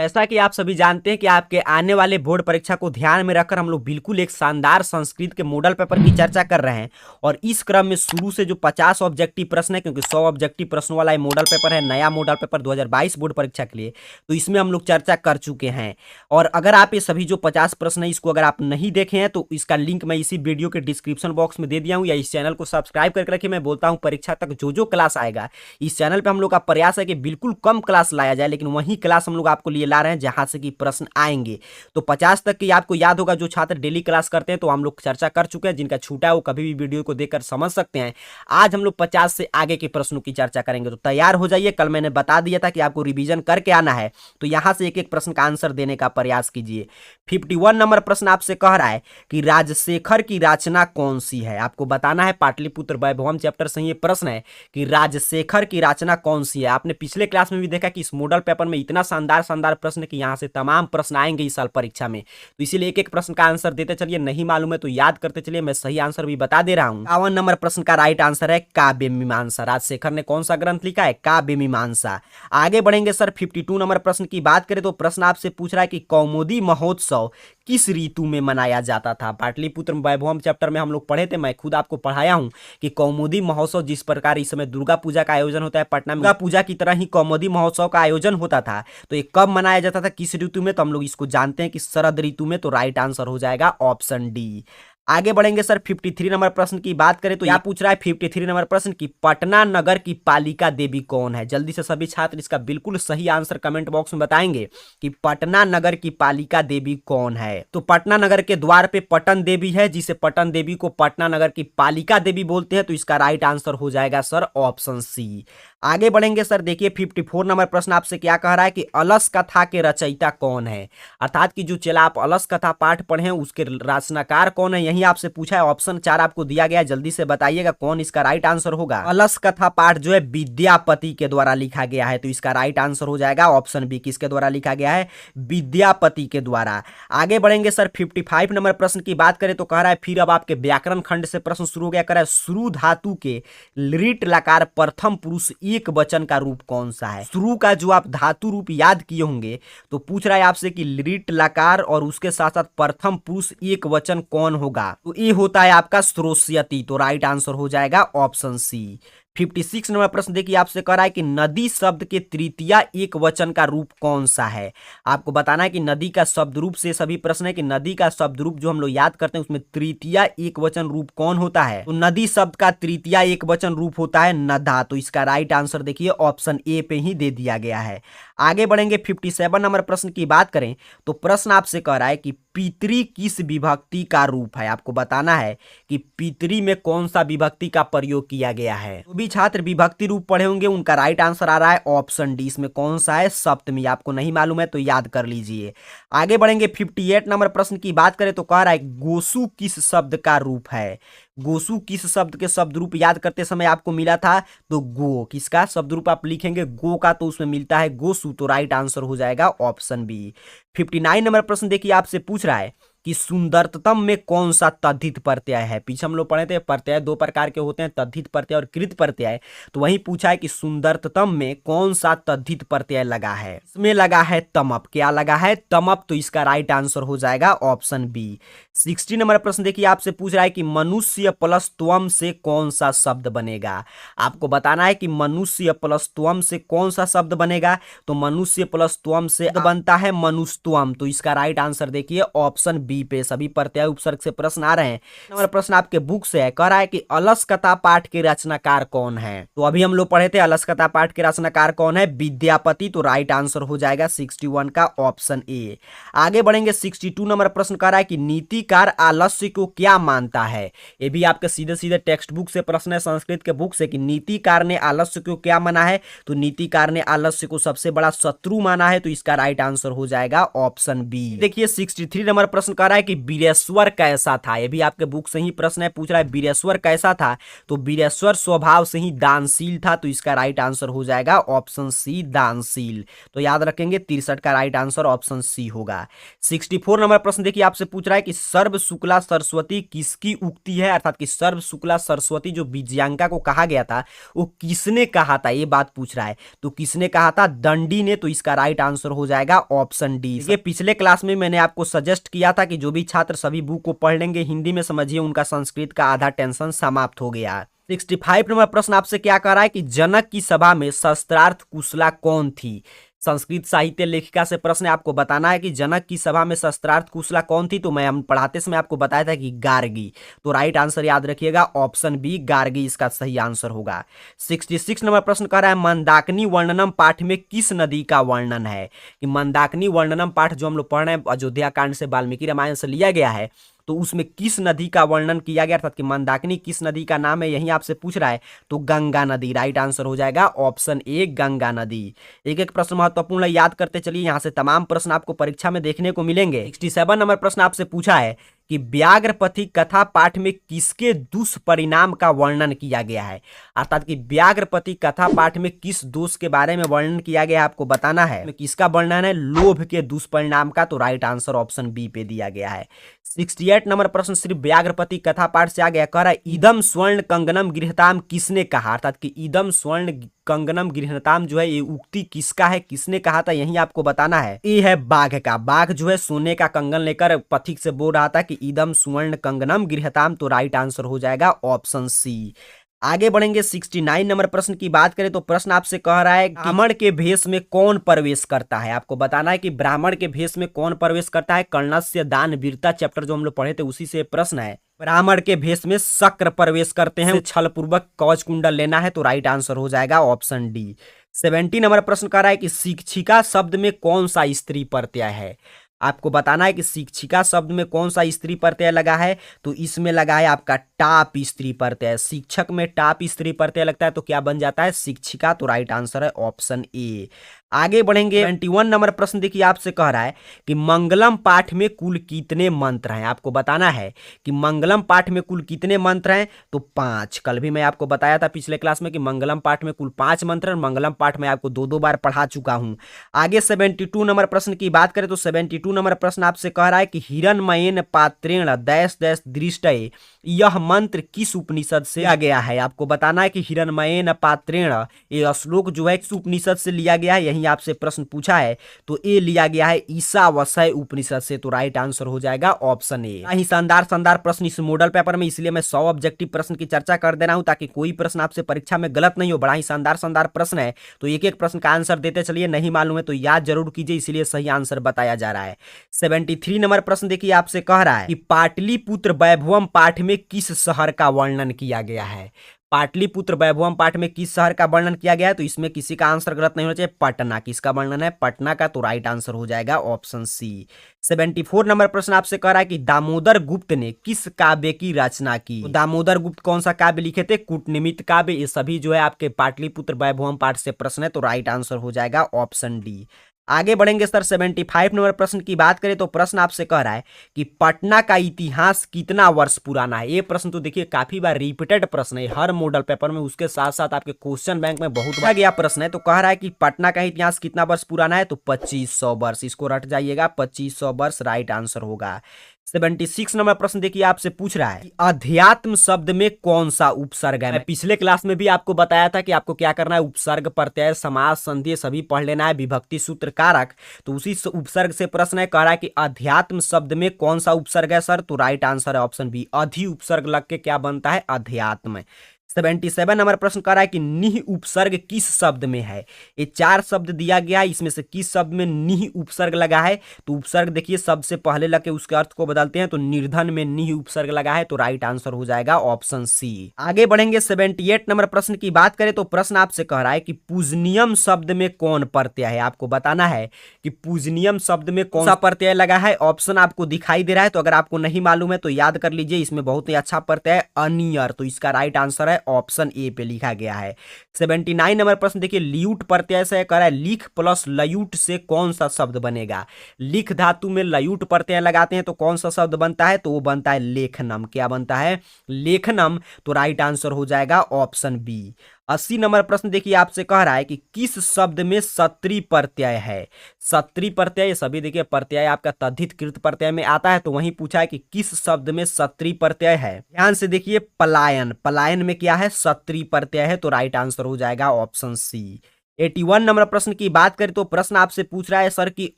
जैसा कि आप सभी जानते हैं कि आपके आने वाले बोर्ड परीक्षा को ध्यान में रखकर हम लोग बिल्कुल एक शानदार संस्कृत के मॉडल पेपर की चर्चा कर रहे हैं। और इस क्रम में शुरू से जो 50 ऑब्जेक्टिव प्रश्न है, क्योंकि 100 ऑब्जेक्टिव प्रश्नों वाला ये मॉडल पेपर है, नया मॉडल पेपर 2022 बोर्ड परीक्षा के लिए, तो इसमें हम लोग चर्चा कर चुके हैं। और अगर आप ये सभी जो 50 प्रश्न है इसको अगर आप नहीं देखे हैं तो इसका लिंक मैं इसी वीडियो के डिस्क्रिप्शन बॉक्स में दे दिया हूँ, या इस चैनल को सब्सक्राइब करके रखिए। मैं बोलता हूँ परीक्षा तक जो क्लास आएगा इस चैनल पर हम लोग का प्रयास है कि बिल्कुल कम क्लास लाया जाए, लेकिन वही क्लास हम लोग आपको लिए ला रहे हैं जहां से कि प्रश्न आएंगे। तो 50 तक की आपको याद होगा, जो छात्र डेली क्लास करते हैं तो हम लोग चर्चा कर चुके हैं। जिनका छूटा है वो कभी भी वीडियो को देखकर समझ सकते हैं। आज हम लोग 50 से आगे के प्रश्नों की चर्चा करेंगे, तो तैयार हो जाइए। कल मैंने बता दिया था कि आपको रिवीजन करके आना है, तो यहां से एक एक प्रश्न का आंसर देने का प्रयास कीजिए। 51 नंबर प्रश्न आपसे कह रहा है कि राजशेखर की रचना कौन सी है। आपको बताना है, पाटलिपुत्र वैभवम चैप्टर से ये प्रश्न है कि राजशेखर की रचना कौन सी है। आपने पिछले क्लास में भी देखा कि इस मॉडल पेपर में इतना शानदार शानदार प्रश्न कि यहां से तमाम प्रश्न आएंगे इस साल परीक्षा में, तो इसीलिए एक एक प्रश्न का आंसर देते चलिए। नहीं मालूम है तो याद करते चलिए, मैं सही आंसर भी बता दे रहा हूं। 51 नंबर प्रश्न का राइट आंसर है काव्य मीमांसा। राजशेखर ने कौन सा ग्रंथ लिखा है? काव्य मीमांसा। आगे बढ़ेंगे सर, 52 नंबर प्रश्न की बात करें तो प्रश्न आपसे पूछ रहा है कि कौमुदी महोत्सव किस ऋतु में मनाया जाता था। पाटलिपुत्र वैभवम चैप्टर में हम लोग पढ़े थे, मैं खुद आपको पढ़ाया हूं कि कौमुदी महोत्सव जिस प्रकार इस समय दुर्गा पूजा का आयोजन होता है पटना में, दुर्गा पूजा की तरह ही कौमुदी महोत्सव का आयोजन होता था। तो ये कब मनाया जाता था, किस ऋतु में? तो हम लोग इसको जानते हैं कि शरद ऋतु में। तो राइट आंसर हो जाएगा ऑप्शन डी। आगे बढ़ेंगे सर, 53 नंबर प्रश्न की बात करें तो यह पूछ रहा है 53 नंबर प्रश्न की पटना नगर की पालिका देवी कौन है। जल्दी से सभी छात्र इसका बिल्कुल सही आंसर कमेंट बॉक्स में बताएंगे कि पटना नगर की पालिका देवी कौन है। तो पटना नगर के द्वार पे पटन देवी है, जिसे पटन देवी को पटना नगर की पालिका देवी बोलते हैं। तो इसका राइट आंसर हो जाएगा सर ऑप्शन सी। आगे बढ़ेंगे सर, देखिए 54 नंबर प्रश्न आपसे क्या कह रहा है कि अलस कथा के रचयिता कौन है। अर्थात कि जो चला आप अलस कथा पाठ पढ़े हैं उसके रचनाकार कौन है, यही आपसे पूछा है। ऑप्शन 4 आपको दिया गया है, जल्दी से बताइएगा कौन इसका राइट आंसर होगा। अलस कथा पाठ जो है विद्यापति के द्वारा लिखा गया है, तो इसका राइट आंसर हो जाएगा ऑप्शन बी। किसके द्वारा लिखा गया है? विद्यापति के द्वारा। आगे बढ़ेंगे सर, 55 नंबर प्रश्न की बात करें तो कह रहा है, फिर अब आपके व्याकरण खंड से प्रश्न शुरू हो गया। कह रहा है श्रु धातु के लिट लकार प्रथम पुरुष एक वचन का रूप कौन सा है। श्रु का जो आप धातु रूप याद किए होंगे, तो पूछ रहा है आपसे कि लिट लकार और उसके साथ साथ प्रथम पुरुष एक वचन कौन होगा। तो ये होता है आपका श्रोष्यति। तो राइट आंसर हो जाएगा ऑप्शन सी। 56 नंबर प्रश्न देखिए आपसे कह रहा है कि नदी शब्द के तृतीया एक वचन का रूप कौन सा है। आपको बताना है कि नदी का शब्द रूप से सभी प्रश्न है कि नदी का शब्द रूप जो हम लोग याद करते हैं उसमें तृतीया एक वचन रूप कौन होता है। तो नदी शब्द का तृतीया एक वचन रूप होता है नदा। तो इसका राइट आंसर देखिए ऑप्शन ए पे ही दे दिया गया है। आगे बढ़ेंगे 57 नंबर प्रश्न की बात करें तो प्रश्न आपसे कह रहा है कि पितरी किस विभक्ति का रूप है। आपको बताना है कि पितरी में कौन सा विभक्ति का प्रयोग किया गया है। तो भी छात्र विभक्ति रूप पढ़े होंगे, उनका राइट आंसर आ रहा है ऑप्शन डी। इसमें कौन सा है? सप्तमी। आपको नहीं मालूम है तो याद कर लीजिए। आगे बढ़ेंगे 58 नंबर प्रश्न की बात करें तो कह रहा है गोसु किस शब्द का रूप है। गोसु किस शब्द के शब्द रूप याद करते समय आपको मिला था? तो गो। किसका शब्द रूप आप लिखेंगे? गो का, तो उसमें मिलता है गोसु। तो राइट आंसर हो जाएगा ऑप्शन बी। 59 नंबर प्रश्न देखिए आपसे पूछ रहा है कि सुंदरतम में कौन सा तद्धित प्रत्यय है। पीछे हम लोग पढ़े थे प्रत्यय दो प्रकार के होते हैं, तद्धित प्रत्यय और कृत प्रत्यय। तो वही पूछा है कि सुंदरतम में कौन सा तद्धित प्रत्यय लगा है। इसमें लगा है तमप। क्या लगा है? तमप। तो इसका राइट आंसर हो जाएगा ऑप्शन बी। 60 नंबर प्रश्न देखिए आपसे पूछ रहा है कि मनुष्य प्लस त्वम से कौन सा शब्द बनेगा। आपको बताना है कि मनुष्य प्लस त्वम से कौन सा शब्द बनेगा। तो मनुष्य प्लस त्वम से बनता है मनुष्यत्वम। तो इसका राइट आंसर देखिए ऑप्शन बी पे। सभी प्रत्यय उपसर्ग से प्रश्न आ रहे हैं। नंबर प्रश्न आपके बुक से है, कह रहा है कि अलस कथा पाठ के रचनाकार कौन है। तो अभी हम लोग पढ़े थे अलस कथा पाठ के रचनाकार कौन है? विद्यापति। तो राइट आंसर हो जाएगा 61 का ऑप्शन ए। आगे बढ़ेंगे 62 नंबर प्रश्न कह रहा है कि नीतिकार आलस्य को क्या मानता है। ये भी आपके सीधे सीधे टेक्स्ट बुक से प्रश्न है, संस्कृत के बुक से, कि नीतिकार ने आलस्य को क्या माना है। तो नीतिकार ने आलस्य को सबसे बड़ा शत्रु माना है। तो इसका राइट आंसर हो जाएगा ऑप्शन बी। देखिए 63 नंबर प्रश्न कह रहा है कि बीरेश्वर कैसा था। ये भी आपके बुक से ही प्रश्न है, पूछ रहा है बीरेश्वर कैसा था। तो बीरेश्वर स्वभाव से ही दानशील था, तो इसका राइट आंसर हो जाएगा ऑप्शन सी दानशील। तो याद रखेंगे 63 का राइट आंसर ऑप्शन सी होगा। 64 नंबर प्रश्न देखिए, आपसे पूछ रहा है कि सर्व शुक्ला सरस्वती किसकी उक्ति है, अर्थात कि सर्व शुक्ला सरस्वती जो विजयांका को कहा गया था वो किसने कहा था, ये बात पूछ रहा है। तो किसने कहा था, दंडी ने। तो इसका राइट आंसर हो जाएगा ऑप्शन डी। ये पिछले क्लास में मैंने आपको सजेस्ट किया था कि जो भी छात्र सभी बुक को पढ़ लेंगे हिंदी में, समझिए उनका संस्कृत का आधा टेंशन समाप्त हो गया। 65 नंबर प्रश्न आपसे क्या कह रहा है कि जनक की सभा में शस्त्रार्थ कुशला कौन थी। संस्कृत साहित्य लेखिका से प्रश्न है, आपको बताना है कि जनक की सभा में शस्त्रार्थ कुशला कौन थी। तो मैं हम पढ़ाते समय आपको बताया था कि गार्गी। तो राइट आंसर याद रखिएगा ऑप्शन बी गार्गी इसका सही आंसर होगा। 66 नंबर प्रश्न कह रहा है मंदाकिनी वर्णनम पाठ में किस नदी का वर्णन है। कि मंदाकिनी वर्णनम पाठ जो हम लोग पढ़ रहे हैं अयोध्या कांड से, वाल्मीकि रामायण से लिया गया है, तो उसमें किस नदी का वर्णन किया गया, अर्थात कि मंदाकिनी किस नदी का नाम है, यही आपसे पूछ रहा है। तो गंगा नदी राइट आंसर हो जाएगा ऑप्शन ए गंगा नदी। एक एक प्रश्न महत्वपूर्ण है, याद करते चलिए, यहां से तमाम प्रश्न आपको परीक्षा में देखने को मिलेंगे। 67 नंबर प्रश्न आपसे पूछा है कि व्याघ्रपति कथा पाठ में किसके दुष्परिणाम का वर्णन किया गया है। अर्थात कि व्याघ्रपति कथा पाठ में किस दोष के बारे में वर्णन किया गया है, आपको बताना है। किसका वर्णन है, लोभ के दुष्परिणाम का। तो राइट आंसर ऑप्शन बी पे दिया गया है। 68 नंबर प्रश्न सिर्फ व्याघ्रपति कथा पाठ से आ गया, कह रहा है इदम स्वर्ण कंगनम गृहताम किसने कहा। अर्थात कि इदम स्वर्ण कंगनम गृहताम जो है ये उक्ति किसका है, किसने कहा था, यही आपको बताना है। ये है बाघ का। बाघ जो है सोने का कंगन लेकर पथिक से बोल रहा था कि इदम स्वर्ण कंगनम गृहताम। तो राइट आंसर हो जाएगा ऑप्शन सी। आगे बढ़ेंगे 69 नंबर प्रश्न की बात करें तो प्रश्न आपसे कह रहा है ब्राह्मण के भेष में कौन प्रवेश करता है। आपको बताना है कि ब्राह्मण के भेष में कौन प्रवेश करता है। कर्णस्य दान वीरता चैप्टर जो हम लोग पढ़े थे उसी से प्रश्न है। ब्राह्मण के भेष में शक्र प्रवेश करते हैं, छल पूर्वक कवच कुंडल लेना है। तो राइट आंसर हो जाएगा ऑप्शन डी। 70 नंबर प्रश्न कह रहा है कि शिक्षिका शब्द में कौन सा स्त्री प्रत्यय है। आपको बताना है कि शिक्षिका शब्द में कौन सा स्त्री प्रत्यय लगा है। तो इसमें लगा है आपका टाप स्त्री प्रत्यय। शिक्षक में टाप स्त्री प्रत्यय लगता है तो क्या बन जाता है, शिक्षिका। तो राइट आंसर है ऑप्शन ए। आगे बढ़ेंगे 71 नंबर प्रश्न देखिए, आपसे कह रहा है कि मंगलम पाठ में कुल कितने मंत्र हैं। आपको बताना है कि मंगलम पाठ में कुल कितने मंत्र हैं। तो 5। कल भी मैं आपको बताया था पिछले क्लास में कि मंगलम पाठ में कुल 5 मंत्र, मंगलम पाठ में आपको 2-2 बार पढ़ा चुका हूं। आगे 72 नंबर प्रश्न की बात करें तो 72 नंबर प्रश्न आपसे कह रहा है कि हिरण्मयेन पात्रेण डैश डैश दृष्टये, यह मंत्र किस उपनिषद से लिया गया है। आपको बताना है कि हिरण्मयेन पात्रेण, ये श्लोक जो है किस उपनिषद से लिया गया है, यही आपसे प्रश्न पूछा है। तो ये लिया गया है ईशावास्य उपनिषद से। तो राइट आंसर हो जाएगा ऑप्शन ए। यही शानदार शानदार प्रश्न इस मॉडल पेपर में, इसलिए मैं 100 ऑब्जेक्टिव प्रश्न की चर्चा कर दे रहा हूं ताकि कोई प्रश्न आपसे परीक्षा में गलत नहीं हो। बड़ा ही शानदार शानदार प्रश्न है, तो एक एक प्रश्न का आंसर देते चलिए। नहीं मालूम है तो याद जरूर कीजिए, इसीलिए सही आंसर बताया जा रहा है। 73 नंबर प्रश्न देखिए, आपसे कह रहा है कि पाटलिपुत्र वैभवम पाठ में किस शहर का वर्णन किया गया है। पाटलिपुत्र वैभवम पाठ में किस शहर का वर्णन किया गया है। तो इसमें किसी का आंसर गलत नहीं होना चाहिए। पटना, किसका वर्णन है, पटना का। तो राइट आंसर हो जाएगा ऑप्शन सी। 74 नंबर प्रश्न आपसे कह रहा है कि दामोदर गुप्त ने किस काव्य की रचना की। तो दामोदर गुप्त कौन सा काव्य लिखे थे, कूटनिमित्त काव्य। ये सभी जो है आपके पाटलिपुत्र वैभवम पाठ से प्रश्न है। तो राइट आंसर हो जाएगा ऑप्शन डी। आगे बढ़ेंगे सर 75 नंबर प्रश्न की बात करें तो प्रश्न आपसे कह रहा है कि पटना का इतिहास कितना वर्ष पुराना है। ये प्रश्न तो देखिए काफी बार रिपीटेड प्रश्न है हर मॉडल पेपर में, उसके साथ साथ आपके क्वेश्चन बैंक में बहुत बार गया प्रश्न है। तो कह रहा है कि पटना का इतिहास कितना वर्ष पुराना है। तो 2500 वर्ष, इसको रट जाइएगा, 2500 वर्ष राइट आंसर होगा। 76 नंबर प्रश्न देखिए, आपसे पूछ रहा है अध्यात्म शब्द में कौन सा उपसर्ग है। मैं पिछले क्लास में भी आपको बताया था कि आपको क्या करना है, उपसर्ग प्रत्यय समास संधि सभी पढ़ लेना है, विभक्ति सूत्र कारक। तो उसी उपसर्ग से प्रश्न है, कह रहा है कि अध्यात्म शब्द में कौन सा उपसर्ग है सर। तो राइट आंसर है ऑप्शन बी, अधि उपसर्ग लग के क्या बनता है, अध्यात्म। 77 नंबर प्रश्न कर रहा है कि निह उपसर्ग किस शब्द में है। ये 4 शब्द दिया गया है, इसमें से किस शब्द में निह उपसर्ग लगा है। तो उपसर्ग देखिए शब्द से पहले लग के उसके अर्थ को बदलते हैं। तो निर्धन में निह उपसर्ग लगा है। तो राइट आंसर हो जाएगा ऑप्शन सी। आगे बढ़ेंगे 78 नंबर प्रश्न की बात करें तो प्रश्न आपसे कह रहा है कि पूजनियम शब्द में कौन प्रत्यय है। आपको बताना है कि पूजनियम शब्द में कौन सा प्रत्यय लगा है। ऑप्शन आपको दिखाई दे रहा है, तो अगर आपको नहीं मालूम है तो याद कर लीजिए। इसमें बहुत ही अच्छा प्रत्यय है अनियर। तो इसका राइट आंसर है है ऑप्शन ए पे लिखा गया है। 79 नंबर प्रश्न देखिए, ल्यूट प्रत्यय से कह रहा है लिख प्लस लयूट से कौन सा शब्द बनेगा। लिख धातु में लयूट प्रत्यय लगाते हैं तो कौन सा शब्द बनता है, तो वो बनता है लेखनम। क्या बनता है, लेखनम। तो राइट आंसर हो जाएगा ऑप्शन बी। 80 नंबर प्रश्न देखिए, आपसे कह रहा है कि किस शब्द में सत्री प्रत्यय है। सत्री प्रत्यय, ये सभी देखिए प्रत्यय आपका तद्धित कृत प्रत्यय में आता है, तो वहीं पूछा है कि किस शब्द में सत्री प्रत्यय है। ध्यान से देखिए, पलायन, पलायन में क्या है, सत्री प्रत्यय है, तो राइट आंसर हो जाएगा ऑप्शन सी। 81 नंबर प्रश्न की बात करें तो प्रश्न आपसे पूछ रहा है सर कि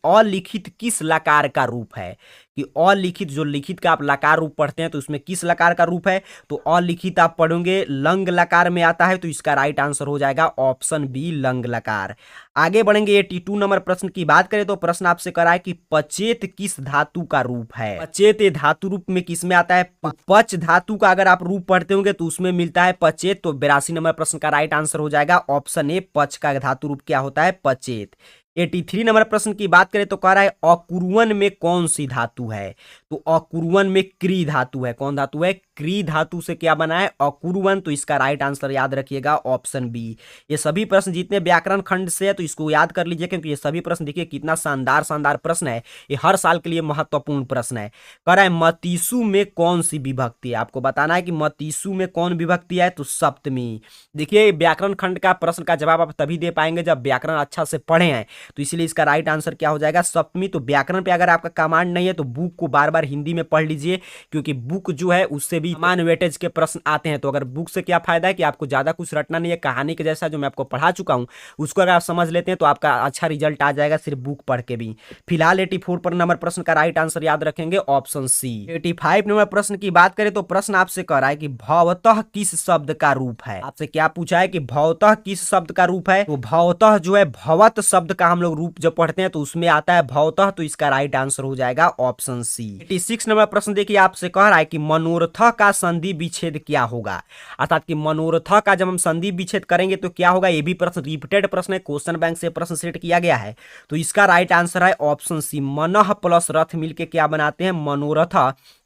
अलिखित किस लकार का रूप है, कि अलिखित, जो लिखित का आप लकार रूप पढ़ते हैं तो उसमें किस लकार का रूप है, तो अलिखित आप पढ़ोगे लंग लकार में आता है, तो इसका राइट आंसर हो जाएगा ऑप्शन बी लंग लकार। आगे बढ़ेंगे, 82 नंबर प्रश्न की बात करें तो प्रश्न आपसे करा है कि पचेत किस धातु का रूप है। पचेत धातु रूप में किस में आता है, पच धातु का अगर आप रूप पढ़ते होंगे तो उसमें मिलता है पचेत, तो 82 नंबर प्रश्न का राइट आंसर हो जाएगा ऑप्शन ए, पच का धातु रूप क्या होता है, पचेत। 83 नंबर प्रश्न की बात करें तो कह रहा है अकुर्वन में कौन सी धातु है, तो अकुर्वन में क्री धातु है। कौन धातु है, क्री धातु से क्या बना है, अकुर्वन, तो इसका राइट आंसर याद रखिएगा ऑप्शन बी। ये सभी प्रश्न जितने व्याकरण खंड से है तो इसको याद कर लीजिए, क्योंकि ये सभी प्रश्न देखिए कितना शानदार शानदार प्रश्न है, ये हर साल के लिए महत्वपूर्ण प्रश्न है। कह रहा है मतीसु में कौन सी विभक्ति है, आपको बताना है कि मतीसु में कौन विभक्ति है, तो सप्तमी। देखिए व्याकरण खंड का प्रश्न का जवाब आप तभी दे पाएंगे जब व्याकरण अच्छा से पढ़े हैं, तो इसलिए इसका राइट आंसर क्या हो जाएगा, सप्तमी। तो व्याकरण पे अगर आपका कमांड नहीं है तो बुक को बार बार हिंदी में पढ़ लीजिए, क्योंकि बुक जो है उससे भी समान वेटेज के प्रश्न आते हैं। तो अगर बुक से क्या फायदा है कि आपको ज्यादा कुछ रटना नहीं है, कहानी के जैसा जो मैं आपको पढ़ा चुका हूं उसको अगर आप समझ लेते हैं तो आपका अच्छा रिजल्ट आ जाएगा सिर्फ बुक पढ़ के भी। फिलहाल 84 पर नंबर प्रश्न का राइट आंसर याद रखेंगे ऑप्शन सी। 85 नंबर प्रश्न की बात करें तो प्रश्न आपसे कह रहा है कि भवतः किस शब्द का रूप है। आपसे क्या पूछा है कि भवतः किस शब्द का रूप है, तो भवतः जो है भवत शब्द का हम लोग रूप जब पढ़ते हैं तो उसमें आता है भवतः, तो इसका राइट आंसर हो जाएगा ऑप्शन सी। 86 नंबर प्रश्न देखिए, आपसे कह रहा है कि मनोरथ का संधि विच्छेद क्या होगा, अर्थात कि मनोरथ का जब हम संधि विच्छेद करेंगे तो क्या होगा। ये भी प्रश्न रिपीटेड प्रश्न है, क्वेश्चन बैंक से प्रश्न सेट किया गया है, तो इसका राइट आंसर है ऑप्शन सी। मनः प्लस रथ मिलके क्या बनाते हैं, मनोरथ,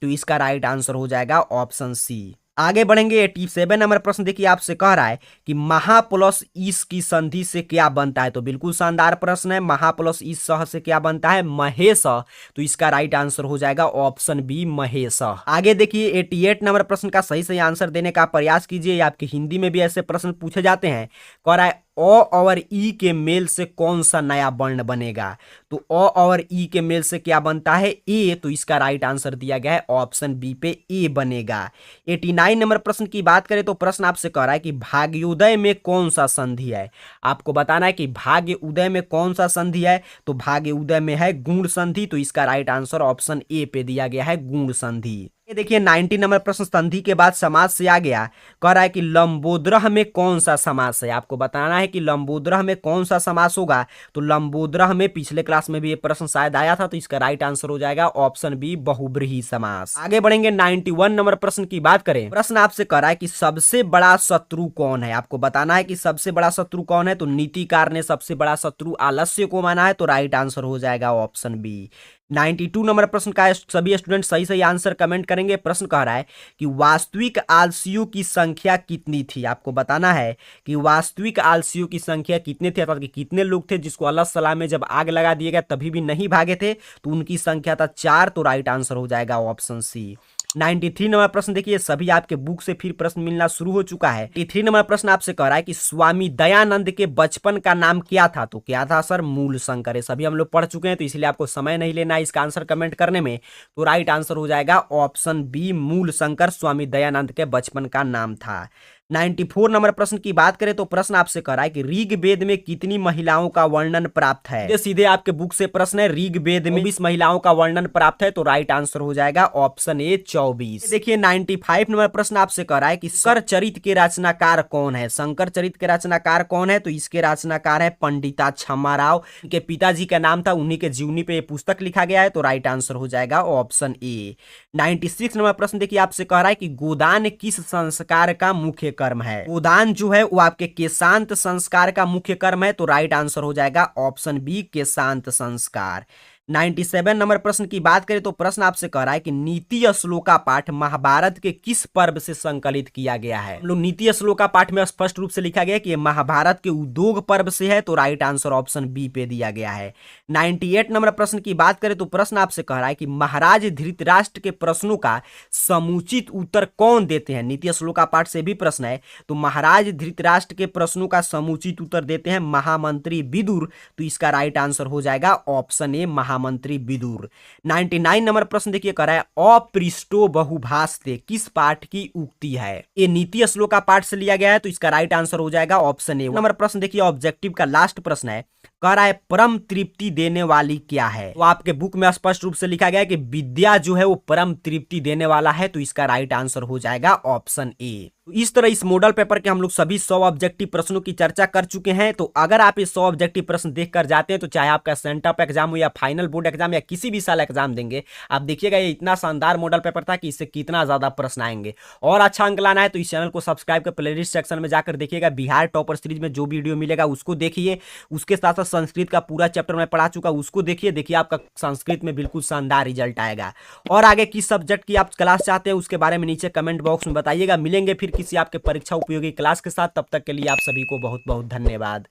तो इसका राइट आंसर हो जाएगा ऑप्शन सी। आगे बढ़ेंगे, 87 नंबर प्रश्न देखिए, आपसे कह रहा है कि महा प्लस ईस की संधि से क्या बनता है, तो बिल्कुल शानदार प्रश्न है। महा प्लस ईस सह से क्या बनता है, महेश, तो इसका राइट आंसर हो जाएगा ऑप्शन बी महेश। आगे देखिए 88 नंबर प्रश्न का सही सही आंसर देने का प्रयास कीजिए, आपकी हिंदी में भी ऐसे प्रश्न पूछे जाते हैं। कह रहा है अ और ई के मेल से कौन सा नया वर्ण बनेगा, तो अ और ई के मेल से क्या बनता है, ए, तो इसका राइट आंसर दिया गया है ऑप्शन बी पे ए बनेगा। 89 नंबर प्रश्न की बात करें तो प्रश्न आपसे कह रहा है कि भाग्योदय में कौन सा संधि है। आपको बताना है कि भाग्य उदय में कौन सा संधि है, तो भाग्य उदय में है गुण संधि, तो इसका राइट आंसर ऑप्शन ए पे दिया गया है गुण संधि। ये देखिए 90 नंबर प्रश्न संधि के बाद समास से आ गया। कह रहा है कि लंबोदरह में कौन सा समास है, आपको बताना है कि लंबोदरह में कौन सा समास होगा, तो लंबोदरह में पिछले क्लास में भी ये प्रश्न शायद आया था, तो इसका राइट आंसर हो जाएगा ऑप्शन बी बहुब्रीहि समास। आगे बढ़ेंगे 91 नंबर प्रश्न की बात करें, प्रश्न आपसे कह रहा है कि सबसे बड़ा शत्रु कौन है। आपको बताना है कि सबसे बड़ा शत्रु कौन है, तो नीतिकार ने सबसे बड़ा शत्रु आलस्य को माना है, तो राइट आंसर हो जाएगा ऑप्शन बी। 92 नंबर प्रश्न का सभी स्टूडेंट सही सही आंसर कमेंट करेंगे। प्रश्न कह रहा है कि वास्तविक आलसियों की संख्या कितनी थी। आपको बताना है कि वास्तविक आलसियों की संख्या कितने थे, अर्थात कि कितने लोग थे जिसको अल्लाह सलाह में जब आग लगा दिया गया तभी भी नहीं भागे थे, तो उनकी संख्या था 4, तो राइट आंसर हो जाएगा ऑप्शन सी। 93 नंबर प्रश्न देखिए, सभी आपके बुक से फिर प्रश्न मिलना शुरू हो चुका है। 83 नंबर प्रश्न आपसे कह रहा है कि स्वामी दयानंद के बचपन का नाम क्या था, तो क्या था सर, मूल शंकर। सभी हम लोग पढ़ चुके हैं, तो इसलिए आपको समय नहीं लेना है इसका आंसर कमेंट करने में, तो राइट आंसर हो जाएगा ऑप्शन बी मूल शंकर स्वामी दयानंद के बचपन का नाम था। 94 नंबर प्रश्न की बात करें तो प्रश्न आपसे कर रहा है कि ऋग्वेद में कितनी महिलाओं का वर्णन प्राप्त है। ये सीधे आपके बुक से प्रश्न है, ऋग्वेद में 24 महिलाओं का वर्णन प्राप्त है, तो राइट आंसर हो जाएगा ऑप्शन ए 24। देखिए 95 नंबर प्रश्न आपसे कर रहा है कि शंकर चरित के रचनाकार कौन है। शंकर चरित के रचनाकार कौन है, तो इसके रचनाकार है पंडिता छम्मा राव, इनके पिताजी का नाम था, उन्हीं के जीवनी पे ये पुस्तक लिखा गया है, तो राइट आंसर हो जाएगा ऑप्शन ए। 96 नंबर प्रश्न देखिए आपसे कह रहा है कि गोदान किस संस्कार का मुख्य कर्म है। गोदान जो है वो आपके केशांत संस्कार का मुख्य कर्म है, तो राइट आंसर हो जाएगा ऑप्शन बी केशांत संस्कार। 97 नंबर प्रश्न की बात करें तो प्रश्न आपसे कह रहा है कि नीति श्लोका पाठ महाभारत के किस पर्व से संकलित किया गया है। हम लोग नीति श्लोका पाठ में स्पष्ट रूप से लिखा गया है कि ये महाभारत के उद्योग पर्व से है, तो राइट आंसर ऑप्शन बी पे दिया गया है। 98 नंबर प्रश्न की बात करें तो प्रश्न आपसे कह रहा है कि महाराज धृतराष्ट्र के प्रश्नों का समुचित उत्तर कौन देते हैं। नीति श्लोका पाठ से भी प्रश्न है, तो महाराज धृतराष्ट्र के प्रश्नों का समुचित उत्तर देते हैं महामंत्री विदुर, तो इसका राइट आंसर हो जाएगा ऑप्शन ए महामंत्री विदुर। 99 नंबर प्रश्न देखिए कह रहा है अपृष्टो बहुभाषते किस पाठ की उक्ति है। ये नीति श्लोका पाठ से लिया गया है, तो इसका राइट आंसर हो जाएगा ऑप्शन ए। नंबर प्रश्न देखिए ऑब्जेक्टिव का लास्ट प्रश्न है, कह रहा है परम तृप्ति देने वाली क्या है। तो आपके बुक में स्पष्ट रूप से लिखा गया है कि विद्या जो है वो परम तृप्ति देने वाला है, तो इसका राइट आंसर हो जाएगा ऑप्शन ए। तो इस तरह इस मॉडल पेपर के हम लोग सभी 100 ऑब्जेक्टिव प्रश्नों की चर्चा कर चुके हैं। तो अगर आप ये 100 ऑब्जेक्टिव प्रश्न देख कर जाते हैं, तो चाहे आपका सेंटअप एग्जाम हो या फाइनल बोर्ड एग्जाम या किसी भी साल एग्जाम देंगे, आप देखिएगा ये इतना शानदार मॉडल पेपर था कि इससे कितना ज्यादा प्रश्न आएंगे। और अच्छा अंक लाना है तो इस चैनल को सब्सक्राइब कर प्लेलिस्ट सेक्शन में जाकर देखिएगा, बिहार टॉपर सीरीज में जो वीडियो मिलेगा उसको देखिए। उसके साथ साथ संस्कृत का पूरा चैप्टर मैं पढ़ा चुका, उसको देखिए आपका संस्कृत में बिल्कुल शानदार रिजल्ट आएगा। और आगे किस सब्जेक्ट की आप क्लास चाहते हैं उसके बारे में नीचे कमेंट बॉक्स में बताइएगा। मिलेंगे फिर किसी आपके परीक्षा उपयोगी क्लास के साथ, तब तक के लिए आप सभी को बहुत बहुत धन्यवाद।